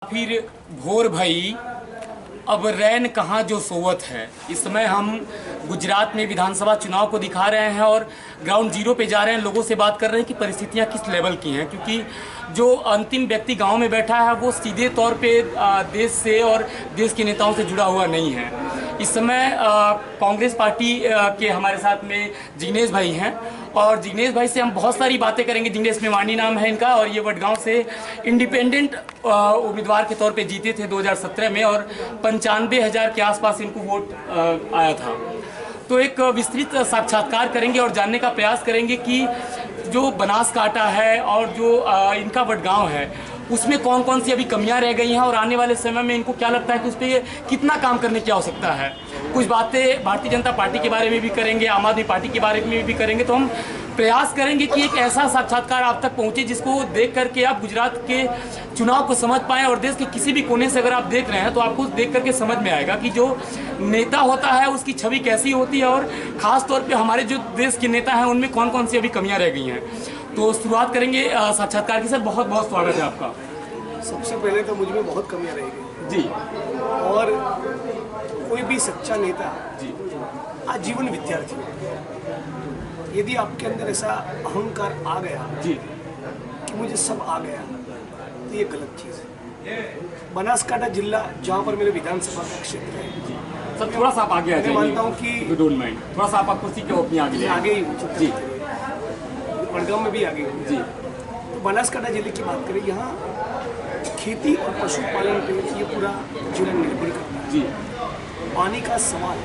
फिर भोर भई अब रैन कहाँ जो सोवत है। इस समय हम गुजरात में विधानसभा चुनाव को दिखा रहे हैं और ग्राउंड जीरो पे जा रहे हैं, लोगों से बात कर रहे हैं कि परिस्थितियाँ किस लेवल की हैं, क्योंकि जो अंतिम व्यक्ति गांव में बैठा है वो सीधे तौर पे देश से और देश के नेताओं से जुड़ा हुआ नहीं है। इस समय कांग्रेस पार्टी के हमारे साथ में जिग्नेश भाई हैं और जिग्नेश भाई से हम बहुत सारी बातें करेंगे। जिग्नेश मेवानी नाम है इनका और ये वडगांव से इंडिपेंडेंट उम्मीदवार के तौर पे जीते थे 2017 में और 95,000 के आसपास इनको वोट आया था। तो एक विस्तृत साक्षात्कार करेंगे और जानने का प्रयास करेंगे कि जो बनासकांठा है और जो इनका वडगांव है उसमें कौन कौन सी अभी कमियां रह गई हैं और आने वाले समय में इनको क्या लगता है कि उस पर कितना काम करने की आवश्यकता है। कुछ बातें भारतीय जनता पार्टी के बारे में भी करेंगे, आम आदमी पार्टी के बारे में भी करेंगे। तो हम प्रयास करेंगे कि एक ऐसा साक्षात्कार आप तक पहुंचे जिसको देख करके आप गुजरात के चुनाव को समझ पाएँ और देश के किसी भी कोने से अगर आप देख रहे हैं तो आपको देख करके समझ में आएगा कि जो नेता होता है उसकी छवि कैसी होती है और ख़ास तौर पे हमारे जो देश के नेता हैं उनमें कौन कौन सी अभी कमियां रह गई हैं। तो शुरुआत करेंगे साक्षात्कार की। सर बहुत बहुत स्वागत है आपका। सबसे पहले तो मुझ में बहुत कमियां रह गई जी, और कोई भी सच्चा नेता जी, आजीवन विद्यार्थी है। यदि आपके अंदर ऐसा अहंकार आ गया जी, कि मुझे सब आ गया तो ये गलत चीज़ है। बनासकांठा जिला जहाँ पर मेरे विधानसभा का क्षेत्र है, सर थोड़ा सा आप आगे आ जाइए। मैं मानता हूँ कि डोंट माइंड, थोड़ा सा आप कुर्सी के अपनी आगे आगे ही हूँ जी, वडगांव में भी आगे हूँ जी, तो बनासकांठा जिले की बात करें, यहाँ खेती और पशुपालन पे ये पूरा जिला निर्भर करता है। जी, पानी का सवाल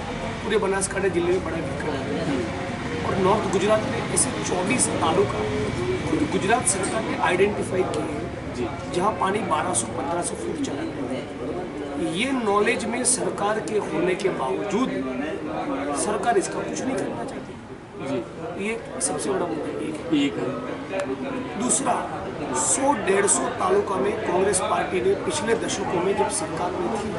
पूरे बनासकांठा जिले में बड़ा विकट है और नॉर्थ गुजरात में ऐसे 24 तालुका खुद गुजरात सरकार ने आइडेंटिफाई किए हैं जहाँ पानी 1200-1500 फुट चला गया। ये नॉलेज में सरकार के होने के बावजूद सरकार इसका कुछ नहीं करना चाहती जी। ये सबसे बड़ा मुद्दा एक है। दूसरा, 100-150 तालुका में कांग्रेस पार्टी ने पिछले दशकों में जब सरकार में थी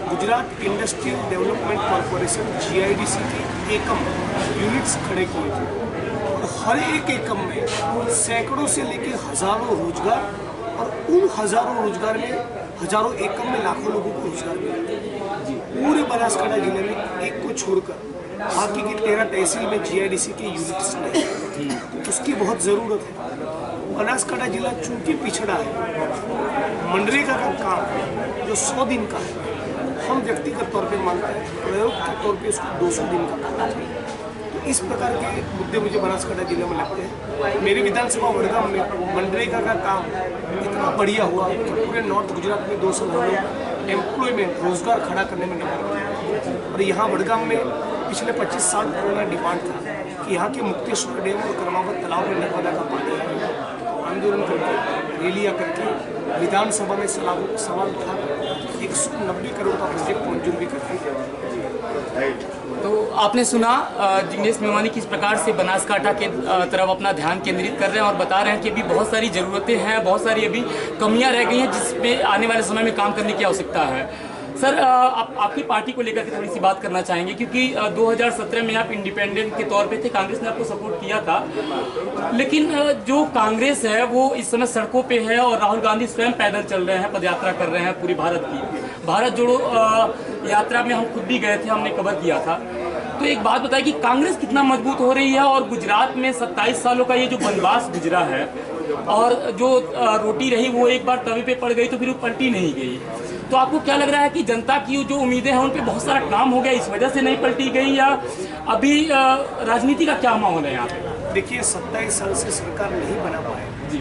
Gujarat industrial development corporation GIDC के एकम यूनिट्स खड़े किए थे और हर एक एकम में सैकड़ों से लेकर हजारों रोजगार और उन हजारों रोजगार में हजारों एकम में लाखों लोगों को रोजगार मिला। पूरे बनासकांठा जिले में एक को छोड़कर बाकी की 13 तहसील में GIDC के यूनिट्स नहीं, उसकी बहुत ज़रूरत है। बनासकांठा जिला चूंकि पिछड़ा है, मनरेगा का काम जो 100 दिन का है हम व्यक्तिगत तौर पे मानते हैं, प्रयोग के तौर पे उसको 200 दिन का करना चाहिए। तो इस प्रकार के मुद्दे मुझे बनासकांठा जिले में लगते हैं। मेरी विधानसभा वडगांव में मनरेगा का काम इतना बढ़िया हुआ कि पूरे नॉर्थ गुजरात में 200 लोग एम्प्लॉयमेंट रोजगार खड़ा करने में नंबर और यहाँ वडगांव में पिछले 25 साल पुराना डिमांड था कि यहाँ के मुक्तेश्वर डैम और कर्मावत तालाब में नर्मदा का पानी है। आंदोलन करके रैलियाँ करके विधानसभा में सवाल उठा 190 करोड़ का प्रोजेक्ट मंजूर भी करती। तो आपने सुना जिग्नेश मेवानी किस प्रकार से बनासकांठा के तरफ अपना ध्यान केंद्रित कर रहे हैं और बता रहे हैं कि अभी बहुत सारी ज़रूरतें हैं, बहुत सारी अभी कमियां रह गई हैं जिसपे आने वाले समय में काम करने की आवश्यकता है। सर आपकी पार्टी को लेकर के थोड़ी सी बात करना चाहेंगे क्योंकि 2017 में आप इंडिपेंडेंट के तौर पे थे, कांग्रेस ने आपको सपोर्ट किया था, लेकिन जो कांग्रेस है वो इस समय सड़कों पे है और राहुल गांधी स्वयं पैदल चल रहे हैं, पदयात्रा कर रहे हैं पूरी भारत की। भारत जोड़ो यात्रा में हम खुद भी गए थे, हमने कवर किया था। तो एक बात बताइए कि कांग्रेस कितना मजबूत हो रही है और गुजरात में 27 सालों का ये जो वनवास गुजरा है और जो रोटी रही वो एक बार तवे पे पड़ गई तो फिर वो पलटी नहीं गई। तो आपको क्या लग रहा है कि जनता की जो उम्मीदें हैं उन पे बहुत सारा काम हो गया, इस वजह से नहीं पलटी गई या अभी राजनीति का क्या माहौल है यहाँ पे? देखिए 27 साल से सरकार नहीं बना पाए जी,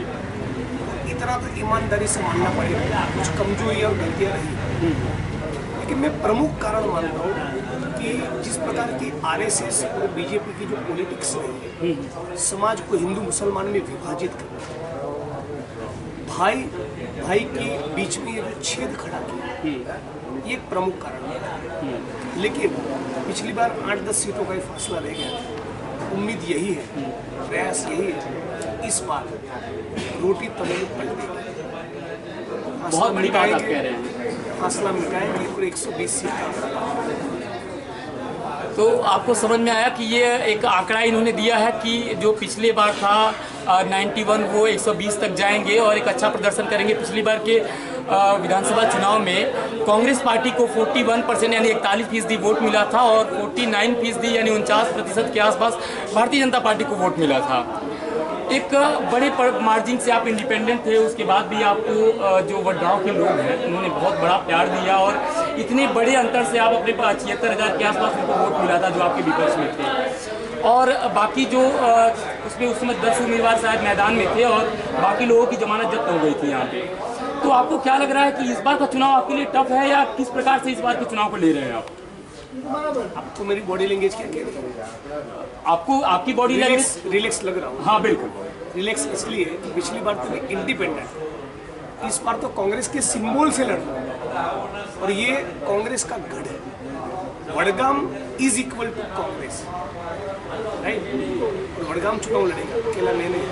इतना तो ईमानदारी से मानना पड़ेगा कुछ कमजोरी और गलतियाँ रही, लेकिन मैं प्रमुख कारण मानता हूँ कि जिस प्रकार की RSS और BJP की जो पॉलिटिक्स रही है समाज को हिंदू मुसलमान में विभाजित कर भाई के बीच में ये जो छेद खड़ा किया ये एक प्रमुख कारण है। लेकिन पिछली बार 8-10 सीटों का ही फासला रह गया। उम्मीद यही है, प्रयास यही है, इस बार रोटी तवे में पलटेगी। बहुत बड़ी बात आप कह रहे हैं। फासला मिटाएंगे और 120 सीट का। तो आपको समझ में आया कि ये एक आंकड़ा इन्होंने दिया है कि जो पिछले बार था 91 वो 120 तक जाएंगे और एक अच्छा प्रदर्शन करेंगे। पिछली बार के विधानसभा चुनाव में कांग्रेस पार्टी को 41% यानी 41% वोट मिला था और 49% यानी 49% के आसपास भारतीय जनता पार्टी को वोट मिला था। एक बड़े मार्जिन से आप इंडिपेंडेंट थे, उसके बाद भी आपको जो वडगांव के लोग हैं उन्होंने बहुत बड़ा प्यार दिया और इतने बड़े अंतर से आप अपने 76,000 के आसपास उनको वोट मिला था जो आपके विपक्ष में थे। और बाकी जो उसमें उस समय 10 उम्मीदवार शायद मैदान में थे और बाकी लोगों की जमानत जब्त हो गई थी यहाँ पे। तो आपको क्या लग रहा है कि इस बार का चुनाव आपके लिए टफ है या किस प्रकार से इस बार के चुनाव को ले रहे हैं आप? आपको मेरी बॉडी लैंग्वेज क्या कह रही है? आपको आपकी बॉडी लैंग्वेज रिलैक्स लग रहा हूँ। हाँ बिल्कुल रिलैक्स इसलिए कि पिछली बार तो मैं इंडिपेंडेंट, इस बार तो कांग्रेस के सिंबल से लड़ रहा हूँ और ये कांग्रेस का गढ़ है। Vadgam is equal to Congress, right? Vadgam चुनाव लड़ेगा, अकेला मैं नहीं।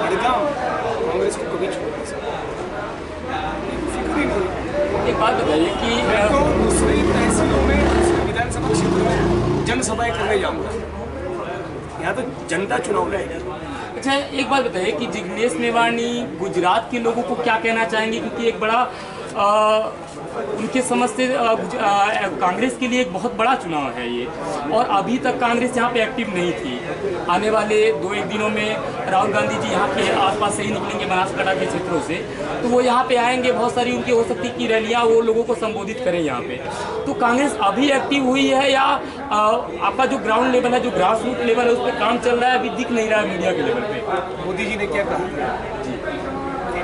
वडगाम कांग्रेस को कभी छोड़ नहीं सकता, फिक्र ही नहीं। एक बात बताइए कि मैं तो दूसरी तहसीलों में विधानसभा क्षेत्र में जनसभाएं करने जाऊंगा, यहाँ तो जनता चुनाव लड़ेगी। अच्छा, एक बात बताइए कि जिग्नेश मेवाणी गुजरात के लोगों को क्या कहना चाहेंगे, क्योंकि एक बड़ा उनके समझ से कांग्रेस के लिए एक बहुत बड़ा चुनाव है ये, और अभी तक कांग्रेस यहाँ पे एक्टिव नहीं थी। आने वाले 2-1 दिनों में राहुल गांधी जी यहाँ के आसपास से ही निकलेंगे बनासकांठा के क्षेत्रों से, तो वो यहाँ पे आएंगे, बहुत सारी उनकी हो सकती कि रैलियाँ वो लोगों को संबोधित करें यहाँ पे। तो कांग्रेस अभी एक्टिव हुई है या आपका जो ग्राउंड लेवल है, जो ग्रास रूट लेवल है, उस पर काम चल रहा है, अभी दिख नहीं रहा है मीडिया के लेवल पे? मोदी जी ने क्या कहा जी,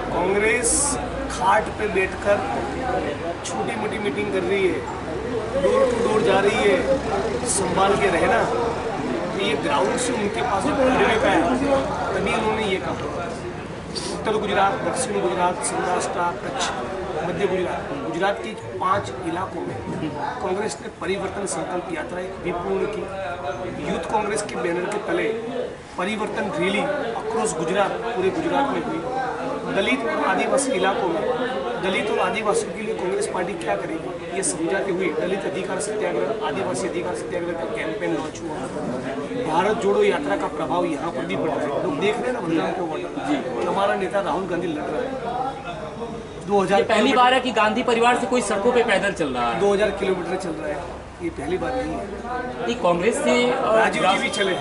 कांग्रेस खाट पे बैठकर छोटी मोटी मीटिंग कर रही है, डोर टू डोर जा रही है, संभाल के रहना। तो ये ग्राउंड से उनके पास पहुंचने का है, तभी उन्होंने ये कहा। उत्तर गुजरात, दक्षिण गुजरात, सौराष्ट्र, कच्छ, मध्य गुजरात के 5 इलाकों में कांग्रेस ने परिवर्तन संकल्प यात्रा भी पूर्ण की। यूथ कांग्रेस के बैनर के तले परिवर्तन रैली अक्रॉस गुजरात, पूरे गुजरात में हुई। दलित और आदिवासी इलाकों में दलित और आदिवासियों के लिए कांग्रेस पार्टी क्या करेगी, ये समझाते हुए दलित अधिकार सत्याग्रह, आदिवासी अधिकार सत्याग्रह का कैंपेन लॉन्च हुआ। भारत जोड़ो यात्रा का प्रभाव यहाँ पर भी पड़ रहा है, लोग देख रहे हैं ना बदलाव को जी। हमारा नेता राहुल गांधी लड़ रहा है। 2000 पहली बार है कि गांधी परिवार से कोई सड़कों पे पैदल चल रहा है। 2000 किलोमीटर चल रहा है, ये पहली बार नहीं है। कांग्रेस से राजीव जी भी चले,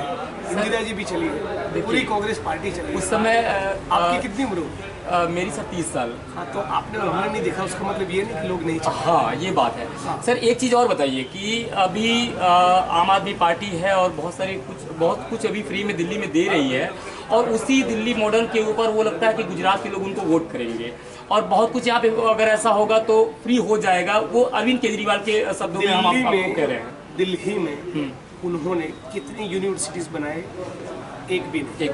इंदिरा जी भी चली है, पूरी कांग्रेस पार्टी चली। उस समय आपकी कितनी उम्र हो? मेरी सर 30 साल। हाँ, तो आपने हमने नहीं देखा, उसका मतलब ये नहीं कि लोग नहीं चाहते। हाँ, ये बात है। हाँ। सर एक चीज़ और बताइए कि अभी आम आदमी पार्टी है और बहुत कुछ अभी फ्री में दिल्ली में दे रही है, और उसी दिल्ली मॉडल के ऊपर वो लगता है कि गुजरात के लोग उनको वोट करेंगे, और बहुत कुछ यहाँ पे अगर ऐसा होगा तो फ्री हो जाएगा। वो अरविंद केजरीवाल के शब्दों में हम आपको कह रहे हैं। दिल्ली में उन्होंने कितनी यूनिवर्सिटीज बनाए? एक भी नहीं।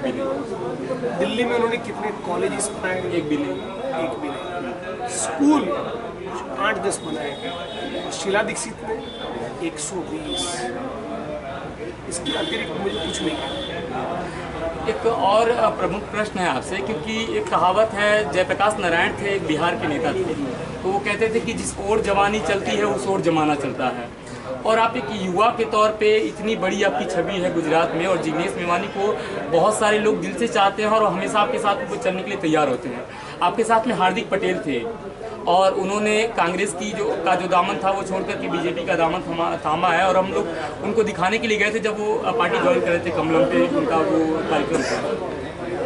दिल्ली में उन्होंने कितने कॉलेजेस बनाए? एक भी नहीं। स्कूल 8-10 बनाए। शीला दीक्षित ने 120। इसके अतिरिक्त मुझे कुछ नहीं कहना। एक और प्रमुख प्रश्न है आपसे, क्योंकि एक कहावत है, जयप्रकाश नारायण थे, एक बिहार के नेता थे, तो वो कहते थे कि जिस ओर जवानी चलती है उस ओर जमाना चलता है। और आप एक युवा के तौर पे इतनी बड़ी आपकी छवि है गुजरात में, और जिग्नेश मेवाणी को बहुत सारे लोग दिल से चाहते हैं और हमेशा आपके साथ वो चलने के लिए तैयार होते हैं। आपके साथ में हार्दिक पटेल थे, और उन्होंने कांग्रेस की जो दामन था वो छोड़कर के बीजेपी का दामन थामा है, और हम लोग उनको दिखाने के लिए गए थे जब वो पार्टी ज्वाइन कर रहे थे, कमलम पे उनका वो कार्यक्रम था।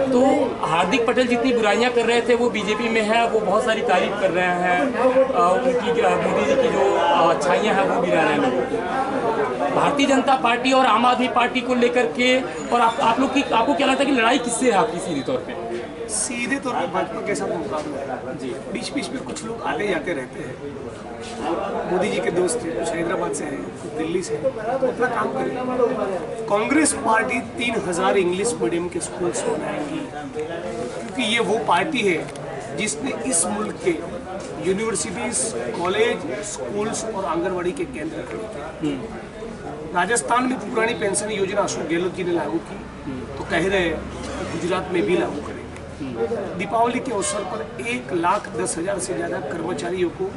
तो हार्दिक पटेल जितनी बुराइयां कर रहे थे वो बीजेपी में है, वो बहुत सारी तारीफ कर रहे हैं, उनकी मोदी जी की जो अच्छाइयां हैं वो गिरा रहे हैं लोगों को। भारतीय जनता पार्टी और आम आदमी पार्टी को लेकर के, और आप लोग की आपको क्या लगता है कि लड़ाई किससे है आपकी सीधे तौर पे? सीधे तौर पे भाजपा के साथ मुकाबला है जी। बीच बीच में कुछ लोग आते जाते रहते हैं, मोदी जी के दोस्त हैं, कुछ हैदराबाद से हैं, कुछ दिल्ली से हैं, अपना काम करें। कांग्रेस पार्टी 3000 इंग्लिश मीडियम के स्कूल्स बनाएगी, क्योंकि ये वो पार्टी है जिसने इस मुल्क के यूनिवर्सिटीज, कॉलेज, स्कूल्स और आंगनबाड़ी के केंद्र खड़े किए। राजस्थान में पुरानी पेंशन योजना अशोक गहलोत जी ने लागू की, तो कह रहे हैं गुजरात में भी लागू करेंगे। दीपावली के अवसर पर 1,10,000 से ज़्यादा कर्मचारियों को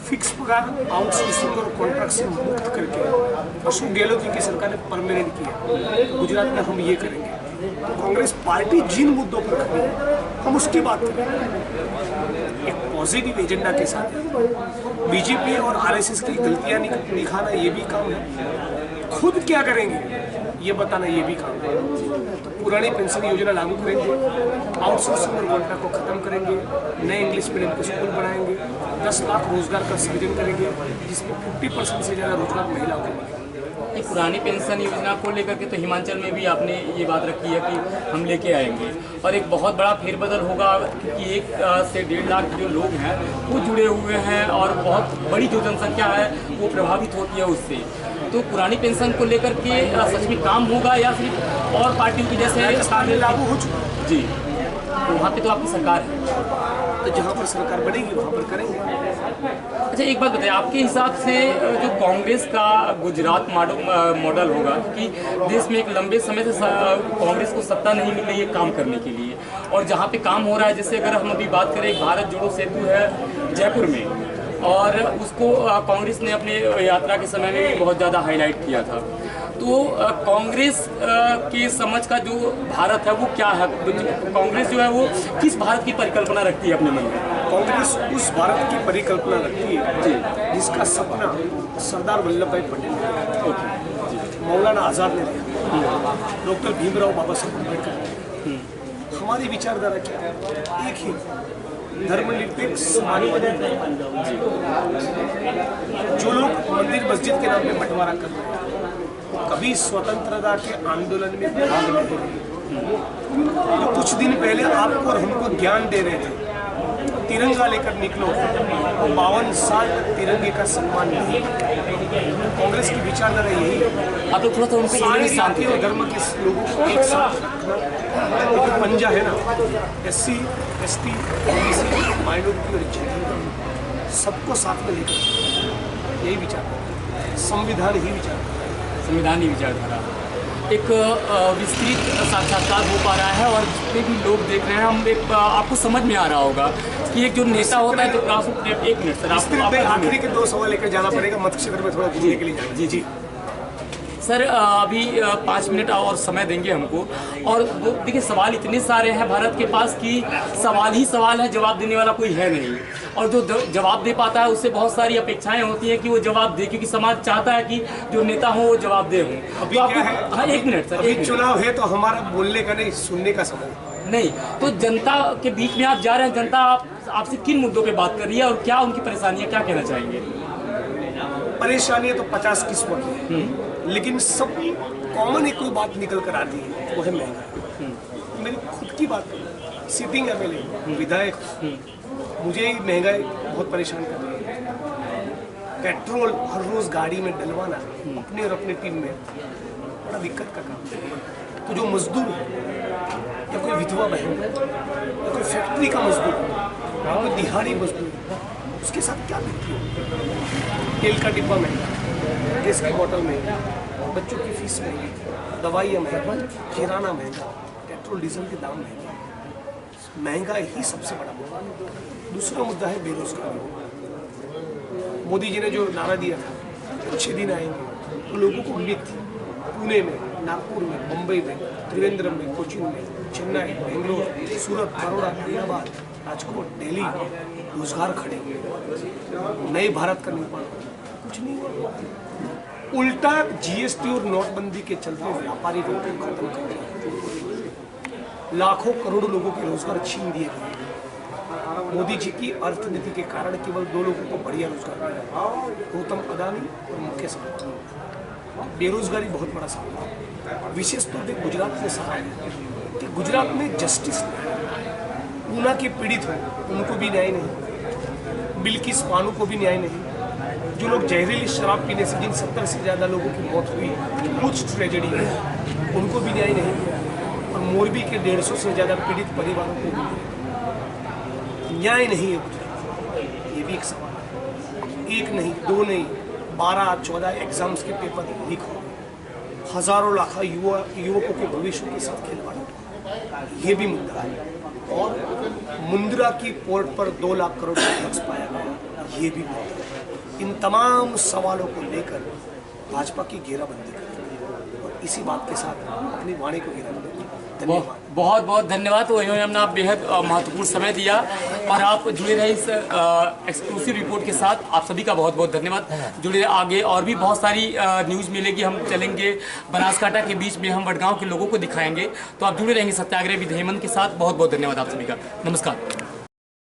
फिक्स पगार, आउटसोर्सिंग और कॉन्ट्रैक्ट से मुक्त करके अशोक गहलोत जी की सरकार ने परमानेंट किया। गुजरात में हम ये करेंगे। तो कांग्रेस पार्टी जिन मुद्दों पर खड़ी है हम उसकी बात करें। एक पॉजिटिव एजेंडा के साथ है। बीजेपी और आरएसएस की गलतियां दिखाना ये भी काम है, खुद क्या करेंगे ये बताना ये भी काम है। तो पुरानी पेंशन योजना लागू करेंगे, आउटसोर्सिंग और कॉन्ट्रैक्ट को खत्म करेंगे, नए इंग्लिश मीडियम के स्कूल बनाएंगे, 10 लाख रोजगार का सृजन करेंगे, जिसमें 50% से ज़्यादा रोजगार महिलाओं को मिलेगा। एक पुरानी पेंशन योजना को लेकर के तो हिमाचल में भी आपने ये बात रखी है कि हम लेके आएंगे, और एक बहुत बड़ा फेरबदल होगा क्योंकि 1 से 1.5 लाख जो लोग हैं वो जुड़े हुए हैं और बहुत बड़ी जो जनसंख्या है वो प्रभावित होती है उससे। तो पुरानी पेंशन को लेकर के सच में काम होगा या सिर्फ और पार्टियों की जैसे लागू हो चुका जी, तो वहाँ पे तो आपकी सरकार है, तो जहाँ पर सरकार बनेगी वहाँ पर करेंगे। अच्छा एक बात बताइए, आपके हिसाब से जो कांग्रेस का गुजरात मॉडल होगा, क्योंकि देश में एक लंबे समय से कांग्रेस को सत्ता नहीं मिल रही है काम करने के लिए, और जहाँ पे काम हो रहा है, जैसे अगर हम अभी बात करें भारत जोड़ो सेतु है जयपुर में, और उसको कांग्रेस ने अपने यात्रा के समय में बहुत ज़्यादा हाईलाइट किया था। तो कांग्रेस के समझ का जो भारत है वो क्या है? कांग्रेस जो है वो किस भारत की परिकल्पना रखती है अपने मन में? कांग्रेस उस भारत की परिकल्पना रखती है जिसका सपना सरदार वल्लभ भाई पटेल ने, मौलाना आज़ाद ने दिया, डॉक्टर भीमराव बाबा साहब अम्बेडकर ने। हमारी विचारधारा क्या है? एक ही धर्मनिरपेक्ष समाजवादी। जो लोग मंदिर मस्जिद के नाम पे बंटवारा कर रहे हैं कभी स्वतंत्रता के आंदोलन में भाग नहीं लिया। जो कुछ दिन पहले आपको और हमको ज्ञान दे रहे थे तिरंगा लेकर निकलो, 52 साल तक तिरंगे का सम्मान नहीं। कांग्रेस की विचारधारा यही है, आप लोग थोड़ा सा उनको सारे जाति और धर्म के लोगों को एक साथ रखना। जो पंजा है ना, SC, ST, OBC, माइनॉरिटी और जनरल, सबको साथ में लेकर यही विचार, संविधान ही विचार, संविधानी विचारधारा। एक विस्तृत साक्षात्कार हो पा रहा है और जितने भी लोग देख रहे हैं, हम एक आपको समझ में आ रहा होगा कि एक जो नेता होता है जो एक मिनट सर, आपको आखिरी के 2 सवाल लेकर जाना पड़ेगा, मत क्षेत्र में थोड़ा घूमने के लिए जाएंगे। जी जी सर, अभी 5 मिनट और समय देंगे हमको, और वो देखिए सवाल इतने सारे हैं भारत के पास कि सवाल ही सवाल है, जवाब देने वाला कोई है नहीं, और जो जवाब दे पाता है उससे बहुत सारी अपेक्षाएं होती हैं कि वो जवाब दे, क्योंकि समाज चाहता है कि जो नेता हो वो जवाब दे हो। अभी क्या है? हाँ एक मिनट सर, एक चुनाव है तो हमारा बोलने का नहीं, सुनने का समय नहीं, तो जनता के बीच में आप जा रहे हैं, जनता आपसे किन मुद्दों पे बात कर रही है और क्या उनकी परेशानियां, क्या कहना चाहेंगे? परेशानियां तो 50 किस्मों की है, लेकिन सब कॉमन एक कोई बात निकल कर आती है, वो है महंगाई। मेरी खुद की बात है, सिटिंग एमएलए विधायक, मुझे ही महंगाई बहुत परेशान कर रही है। पेट्रोल हर रोज गाड़ी में डलवाना अपने और अपने टीम में बड़ा दिक्कत का काम है। तो जो मजदूर है, या कोई विधवा बहन, या कोई फैक्ट्री का मजदूर, या कोई दिहाड़ी मजदूर, उसके साथ क्या बीतती है? तेल का डिब्बा महंगा, गैस की बोतल महंगा, बच्चों की फीस महंगी, दवाइयाँ महंगा, किराना महंगा, पेट्रोल डीजल के दाम महंगे। महंगाई ही सबसे बड़ा मुद्दा है। दूसरा मुद्दा है बेरोजगारी। मोदी जी ने जो नारा दिया था कुछ दिन आएंगे, तो लोगों को उम्मीद थी पुणे में, नागपुर में, मुंबई में, त्रिवेंद्रम में, कोचिन में, चेन्नई, बेंगलोर, सूरत, बड़ौदा, अहमदाबाद, राजकोट, दिल्ली रोजगार खड़े हुए, नए भारत का निर्माण, कुछ नहीं हुआ। उल्टा जीएसटी और नोटबंदी के चलते व्यापारी वर्ग को खत्म कर दिया, लाखों करोड़ों लोगों के रोजगार छीन दिए गए। मोदी जी की अर्थनीति के कारण केवल 2 लोगों को बढ़िया रोजगार मिला, गौतम अदानी और मुकेश अंबानी। बेरोजगारी बहुत बड़ा सवाल है। विशेष तौर पर गुजरात में सवाल है कि गुजरात में जस्टिस नहीं, ऊना के पीड़ित हैं उनको भी न्याय नहीं, बिल्किस बानो को भी न्याय नहीं, जो लोग जहरीली शराब पीने से जिन 70 से ज़्यादा लोगों की मौत हुई, कुछ ट्रेजेडी है, उनको भी न्याय नहीं, और मोरबी के 150 से ज़्यादा पीड़ित परिवारों को भी न्याय नहीं है गुजरात। ये भी एक सवाल है। 1 नहीं, 2 नहीं, 12-14 एग्जाम्स के पेपर लीक हो गए, हजारों लाखों युवकों के भविष्य के साथ खिलवाड़, ये भी मुद्दा है। और मुंद्रा की पोर्ट पर 2 लाख करोड़ का टैक्स पाया गया, ये भी मुद्दा है। इन तमाम सवालों को लेकर भाजपा की घेराबंदी करती है, और इसी बात के साथ अपनी वाणी को घेराबंदी धन्यवाद। बहुत बहुत धन्यवाद। तो हमने आप बेहद महत्वपूर्ण समय दिया और आप जुड़े रहे इस एक्सक्लूसिव रिपोर्ट के साथ। आप सभी का बहुत बहुत धन्यवाद। जुड़े रहे, आगे और भी बहुत सारी न्यूज़ मिलेगी। हम चलेंगे बनासकांठा के बीच में, हम वडगांव के लोगों को दिखाएंगे। तो आप जुड़े रहेंगे सत्याग्रह विद हेमंत के साथ। बहुत बहुत धन्यवाद आप सभी का। नमस्कार।